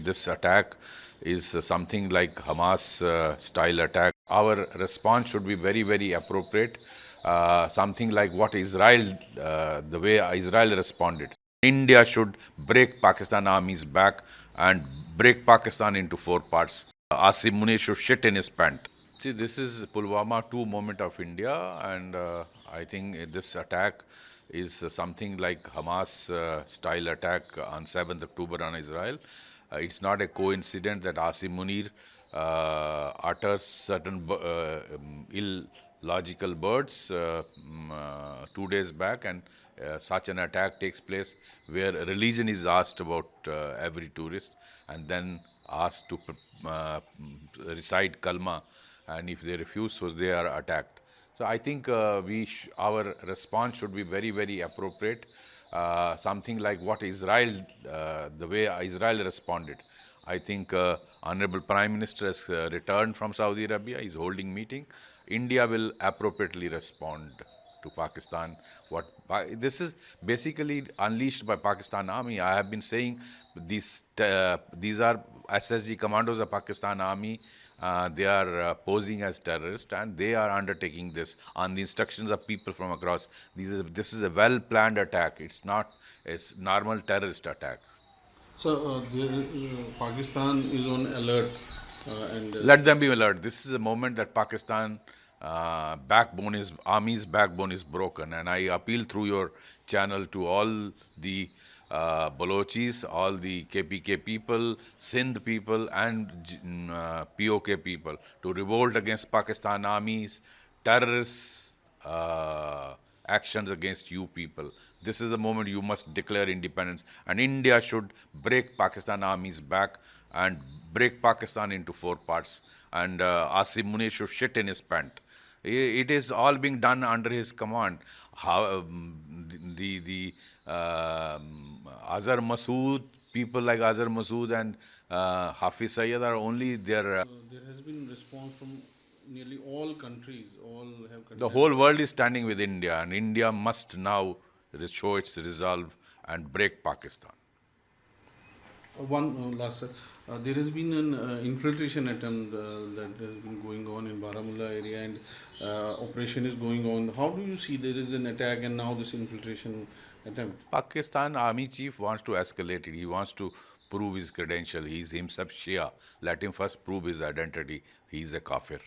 This attack is something like Hamas style attack. Our response should be very, very appropriate. Something like what Israel, the way Israel responded. India should break Pakistan army's back and break Pakistan into four parts. Asim Munir should shit in his pant. See, this is Pulwama 2 moment of India, and I think this attack is something like Hamas style attack on 7th October on Israel. It's not a coincidence that Asim Munir utters certain illogical words 2 days back, and such an attack takes place where religion is asked about every tourist and then asked to recite kalma, and if they refuse, so they are attacked. So I think our response should be very, very appropriate. Something like what Israel, the way Israel responded. I think Honorable Prime Minister has returned from Saudi Arabia. He's holding meeting. India will appropriately respond to Pakistan. This is basically unleashed by Pakistan Army. I have been saying these are SSG commandos of Pakistan Army. They are posing as terrorists, and they are undertaking this on the instructions of people from across. This is a well-planned attack. It's not a normal terrorist attack. So Pakistan is on alert, and Let them be alert. This is a moment that Pakistan army's backbone is broken, and I appeal through your channel to all the Balochis, all the KPK people, Sindh people, and POK people to revolt against Pakistan army's terrorist actions against you people. This is the moment you must declare independence, and India should break Pakistan army's back and break Pakistan into four parts. And Asim Munir should shit in his pant. It is all being done under his command. How the Azhar Masood, people like Azhar Masood and Hafiz Sayyid are only there. there has been response from nearly all countries. All have The condemned. whole world is standing with India, and India must now show its resolve and break Pakistan. One last, sir. There has been an infiltration attempt that has been going on in Baramulla area, and operation is going on. How do you see there is an attack and now this infiltration attempt? Pakistan army chief wants to escalate it. He wants to prove his credential. He is himself Shia. Let him first prove his identity. He is a kafir.